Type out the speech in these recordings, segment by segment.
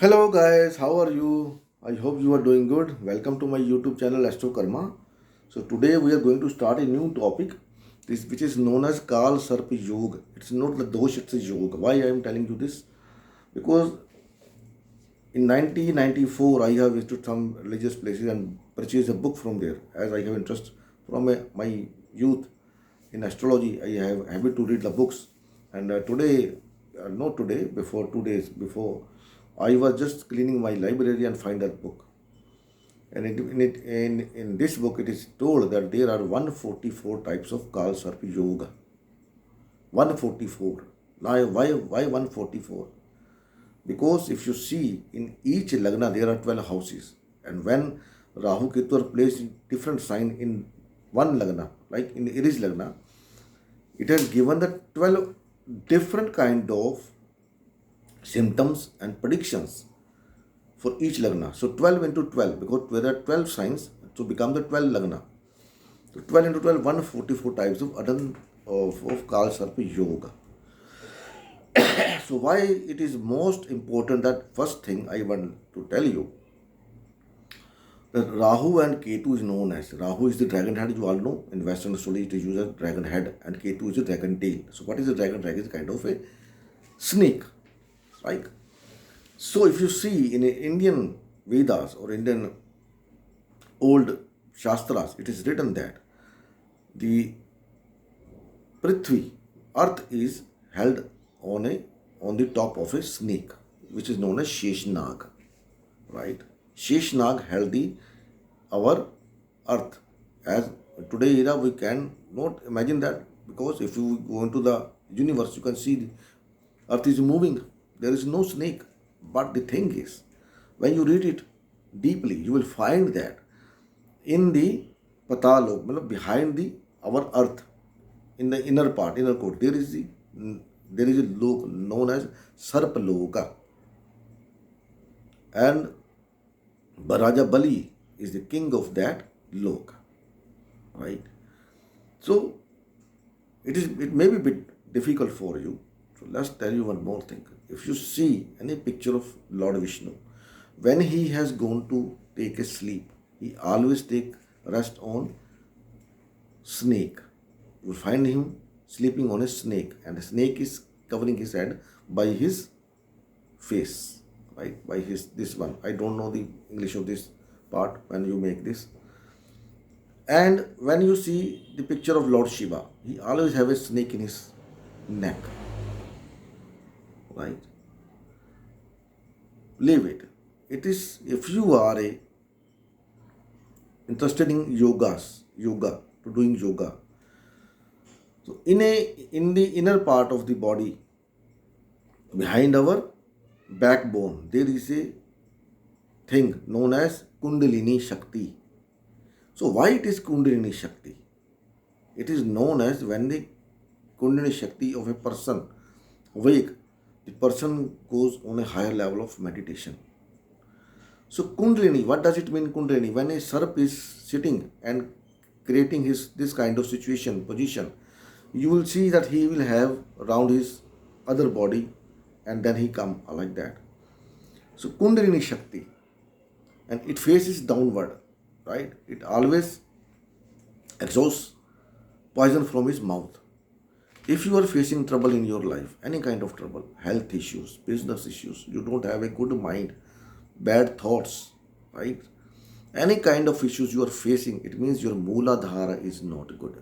Hello guys, how are you? I hope you are doing good. Welcome to my YouTube channel Astro Karma. So today we are going to start a new topic, this which is known as Kal Sarp Yoga. It's not the dosh, it's a yoga. Why I am telling you this? Because in 1994 I have visited some religious places and purchased a book from there, as I have interest from my youth in astrology. I have habit to read the books, and today, not today, before 2 days before, I was just cleaning my library and find that book. And in this book, it is told that there are 144 types of Kal Sarp Yoga. 144. Now, why 144? Because if you see in each Lagna, there are 12 houses. And when Rahu Ketu are placed in different sign in one Lagna, like in Aries Lagna, it has given the 12 different kind of symptoms and predictions for each Lagna. So 12 into 12, because there are 12 signs, to become the 12 Lagna. So 12 into 12, 144 types of Kal Sarp Yoga. So why it is most important, that first thing I want to tell you, that Rahu and Ketu is known as, Rahu is the dragon head, you all know. In Western astrology it is used as dragon head, and Ketu is a dragon tail. So what is a dragon? Dragon is kind of a snake, right? So if you see in Indian Vedas or Indian old Shastras, it is written that the Prithvi, earth, is held on the top of a snake, which is known as Sheshnag, right? Sheshnag held our earth. As today era, we can not imagine that, because if you go into the universe, you can see the earth is moving. There is no snake. But the thing is, when you read it deeply, you will find that in the Patalok, behind our earth, in the inner part, inner core, there is a lok known as Sarp Loka. And Raja Bali is the king of that lok, right? So it may be a bit difficult for you. So let's tell you one more thing. If you see any picture of Lord Vishnu, when he has gone to take a sleep, he always take rest on snake. You will find him sleeping on a snake, and the snake is covering his head by his face, right? By his this one. I don't know the English of this part when you make this. And when you see the picture of Lord Shiva, he always have a snake in his neck, right? Leave it. It is, if you are interested in yoga, to doing yoga. So in the inner part of the body, behind our backbone, there is a thing known as Kundalini Shakti. So why it is Kundalini Shakti? It is known as, when the Kundalini Shakti of a person awake, the person goes on a higher level of meditation. So Kundalini, what does it mean Kundalini? When a Sarp is sitting and creating this kind of position, you will see that he will have around his other body, and then he come like that. So Kundalini Shakti, and it faces downward, right? It always exhausts poison from his mouth. If you are facing trouble in your life, any kind of trouble, health issues, business issues, you don't have a good mind, bad thoughts, right? Any kind of issues you are facing, it means your Mooladhara is not good.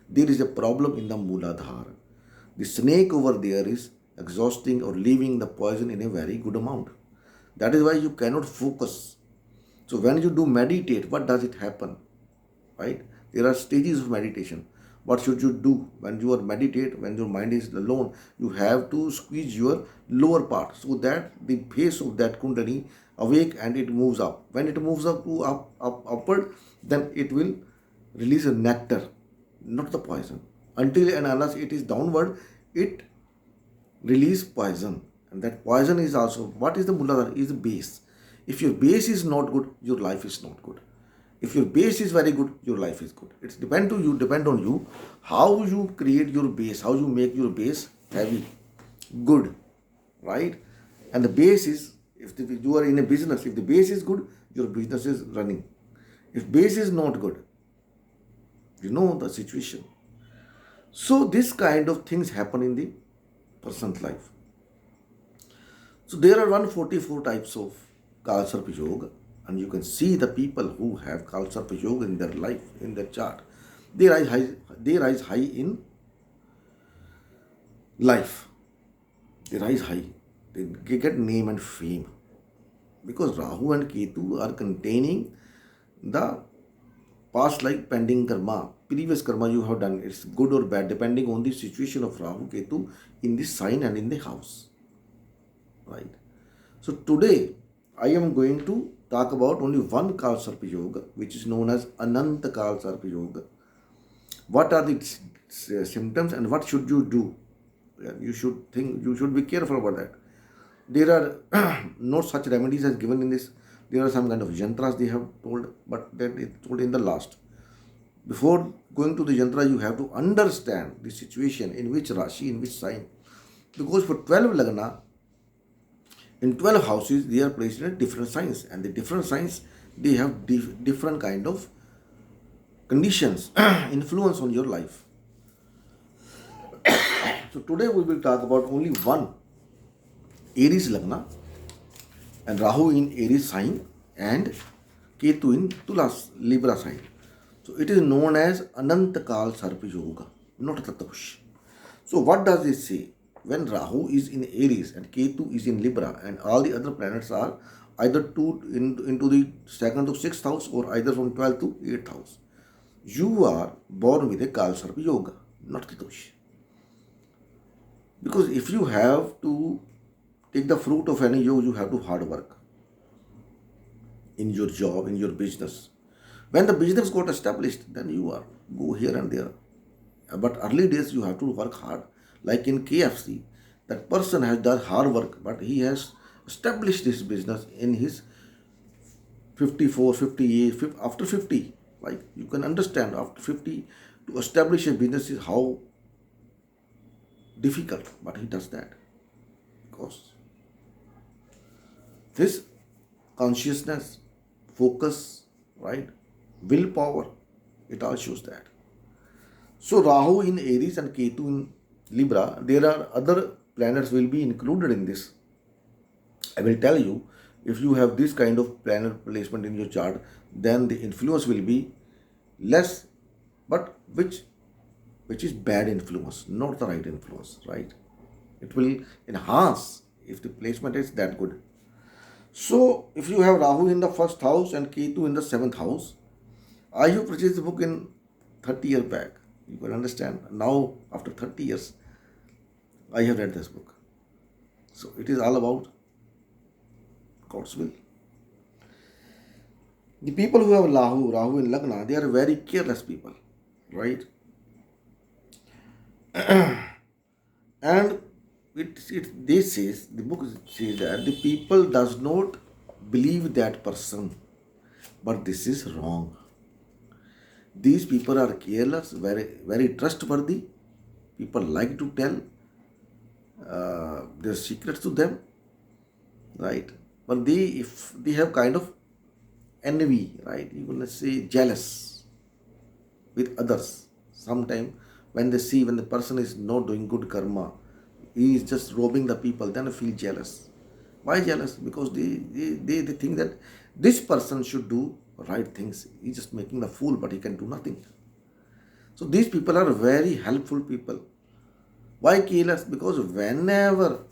There is a problem in the Mooladhara. The snake over there is exhausting or leaving the poison in a very good amount. That is why you cannot focus. So when you do meditate, what does it happen? Right? There are stages of meditation. What should you do when you are meditate, when your mind is alone? You have to squeeze your lower part so that the base of that kundalini awake and it moves up. When it moves up to upward, then it will release a nectar, not the poison. Until and unless it is downward, it release poison. And that poison is also, what is the Mooladhara? Is the base. If your base is not good, your life is not good. If your base is very good, your life is good. It's depend on you, how you create your base, how you make your base heavy, good, right? And the base is You are in a business, if the base is good, your business is running. If base is not good, you know the situation. So this kind of things happen in the person's life. So there are 144 types of Kal Sarp Yoga, and you can see the people who have Kal Sarp Yoga in their life, in their chart. They rise high in life. They rise high. They get name and fame. Because Rahu and Ketu are containing the past life pending karma. Previous karma you have done. It's good or bad depending on the situation of Rahu Ketu in the sign and in the house. Right. So today I am going to talk about only one Kal Sarp Yoga, which is known as Anant Kaal Sarp Yoga. What are the symptoms and what should you do? You should be careful about that. There are no such remedies as given in this. There are some kind of yantras they have told, but that is told in the last. Before going to the yantra, you have to understand the situation in which Rashi, in which sign. Because for 12 Lagna, in 12 houses, they are placed in different signs. And the different signs, they have different kind of conditions, influence on your life. So today we will talk about only one Aries Lagna and Rahu in Aries sign and Ketu in Tulas Libra sign. So it is known as Anant Kaal Sarp Yoga, not Tatapush. So what does it say? When Rahu is in Aries and Ketu is in Libra and all the other planets are either into the 2nd to 6th house or either from 12th to 8th house, you are born with a Kaal Sarp Yoga, not Tatapush. Because if you have to take the fruit of any yoga, you have to hard work in your job, in your business. When the business got established, then you are go here and there. But early days you have to work hard. Like in KFC, that person has done hard work, but he has established his business in his 54, 58, after 50. Like you can understand after 50 to establish a business is how difficult, but he does that because his consciousness, focus, right, willpower, it all shows that. So Rahu in Aries and Ketu in Libra, there are other planets will be included in this. I will tell you, if you have this kind of planet placement in your chart, then the influence will be less, but which is bad influence, not the right influence, right? It will enhance if the placement is that good. So if you have Rahu in the 1st house and Ketu in the 7th house, I have purchased the book in 30 years back. You can understand. Now after 30 years, I have read this book. So it is all about God's will. The people who have Rahu in Lagna, they are very careless people, right? And the book says that the people does not believe that person, but this is wrong. These people are careless, very trustworthy. People like to tell their secrets to them, right? But if they have kind of envy, right? You will say jealous with others. Sometimes when the person is not doing good karma, he is just robbing the people, then I feel jealous. Why jealous? Because they think that this person should do right things. He's just making the fool, but he can do nothing. So these people are very helpful people. Why careless? Because whenever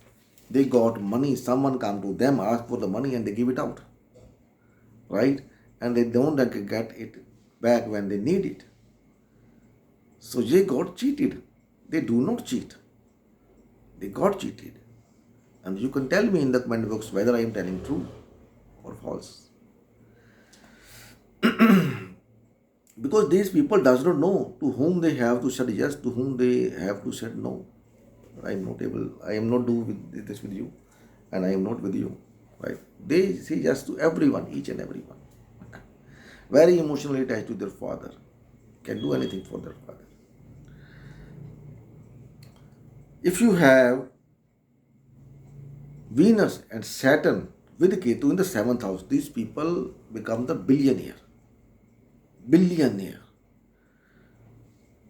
they got money, someone come to them, ask for the money and they give it out. Right? And they don't get it back when they need it. So they got cheated. They do not cheat. They got cheated. And you can tell me in the comment box whether I am telling true or false. Because these people does not know to whom they have to say yes, to whom they have to say no. I am not doing this with you, and I am not with you. Right? They say yes to everyone, each and everyone. Very emotionally attached to their father. Can do anything for their father. If you have Venus and Saturn with Ketu in the seventh house, these people become the billionaire. Billionaire.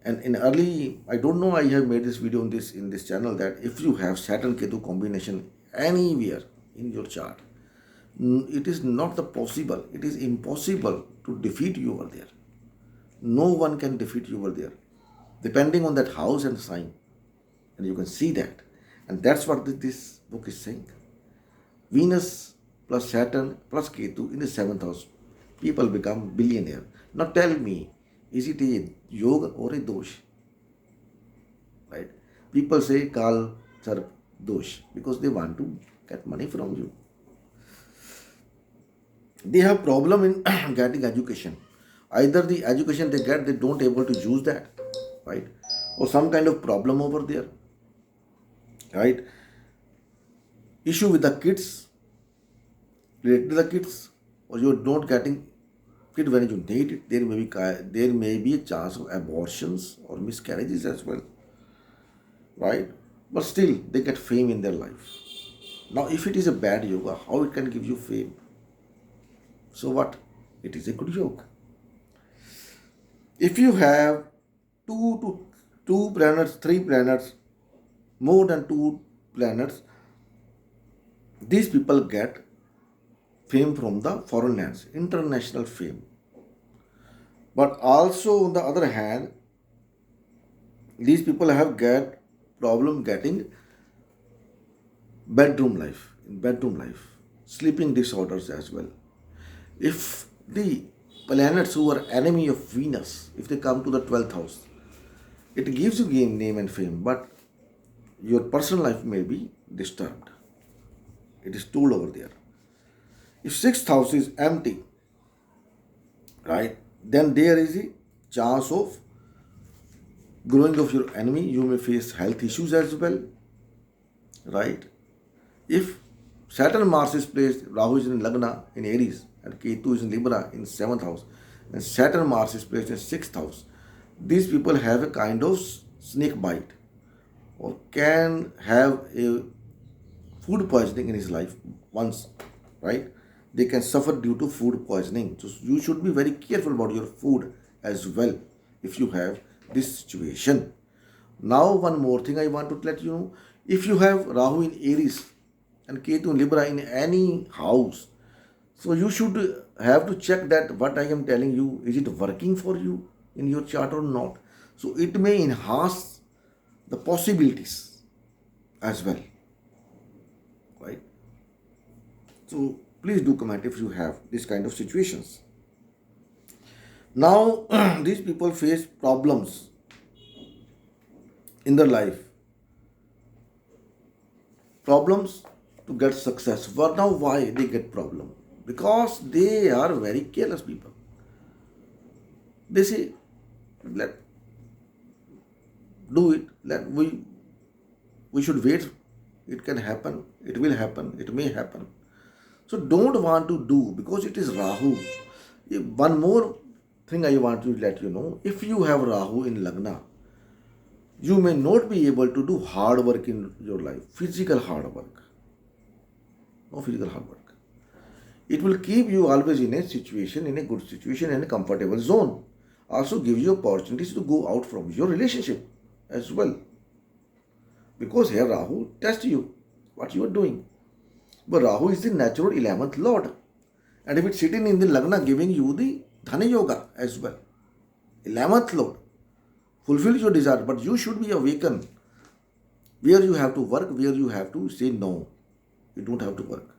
And in early, I don't know, I have made this video in this channel that if you have Saturn Ketu combination anywhere in your chart, it is not the possible, it is impossible to defeat you over there. No one can defeat you over there, depending on that house and sign. And you can see that. And that's what this book is saying. Venus plus Saturn plus Ketu in the seventh house, people become billionaire. Now tell me, is it a yoga or a dosh? Right? People say Kaal Sarp dosh because they want to get money from you. They have problem in getting education. Either the education they get, they don't able to use that, right? Or some kind of problem over there, right? Issue with the kids, related to the kids, or you're not getting kid when you need it. There may be a chance of abortions or miscarriages as well, right? But still, they get fame in their life. Now, if it is a bad yoga, how it can give you fame? So what? It is a good yoga. If you have two planets, three planets, more than two planets, these people get fame from the foreign lands, international fame. But also on the other hand, these people have got problem getting bedroom life, sleeping disorders as well. If the planets who are enemy of Venus, if they come to the 12th house, it gives you name and fame, but your personal life may be disturbed. It is told over there. If 6th house is empty, right, then there is a chance of growing of your enemy. You may face health issues as well, right? If Saturn Mars is placed, Rahu is in Lagna in Aries and Ketu is in Libra in 7th house, and Saturn Mars is placed in 6th house, these people have a kind of snake bite or can have a food poisoning in his life once, right? They can suffer due to food poisoning. So you should be very careful about your food as well if you have this situation. Now one more thing I want to let you know. If you have Rahu in Aries and Ketu in Libra in any house, so you should have to check that what I am telling you, is it working for you in your chart or not? So it may enhance the possibilities as well, right? So please do comment if you have this kind of situations. Now these people face problems in their life, problems to get success. But now why they get problem? Because they are very careless people. They say, let do it, we should wait, it can happen, it will happen, it may happen. So don't want to do because it is Rahu. One more thing I want to let you know, if you have Rahu in Lagna, you may not be able to do hard work in your life, physical hard work. No physical hard work. It will keep you always in a situation, in a good situation, in a comfortable zone. Also gives you opportunities to go out from your relationship as well. Because here Rahu tests you, what you are doing. But Rahu is the natural 11th Lord. And if it's sitting in the Lagna, giving you the Dhana Yoga as well. 11th Lord. Fulfill your desire, but you should be awakened. Where you have to work, where you have to say no. You don't have to work.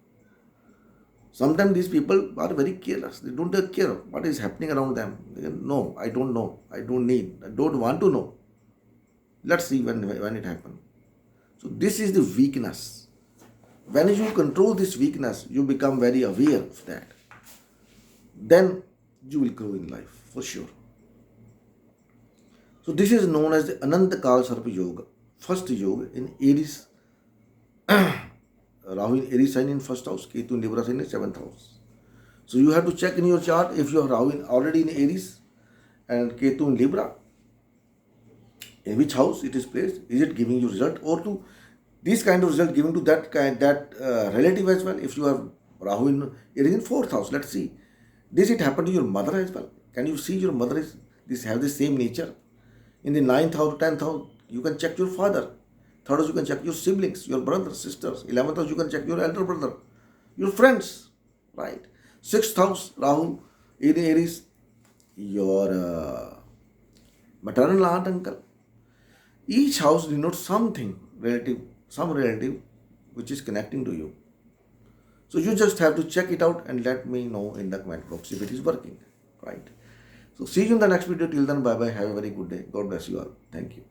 Sometimes these people are very careless. They don't take care of what is happening around them. They say, no, I don't know. I don't need. I don't want to know. Let's see when it happens. So this is the weakness. When you control this weakness, you become very aware of that. Then you will grow in life for sure. So this is known as the Anant Kaal Sarp Yoga. First yoga in Aries. Rahu in Aries sign in first house, Ketu in Libra sign in 7th house. So you have to check in your chart if you have Rahu already in Aries and Ketu in Libra. In which house it is placed? Is it giving you result or to this kind of result giving to that relative as well? If you have Rahu it is in 4th house. Let's see. Does it happen to your mother as well? Can you see your mother is this have the same nature? In the 9th house, 10th house, you can check your father. 3rd house, you can check your siblings, your brothers, sisters. 11th house, you can check your elder brother, your friends, right? 6th house, Rahu in Aries, your maternal aunt, uncle. Each house denotes something relative, some relative which is connecting to you. So you just have to check it out and let me know in the comment box if it is working, right? So see you in the next video. Till then, bye bye. Have a very good day. God bless you all. Thank you.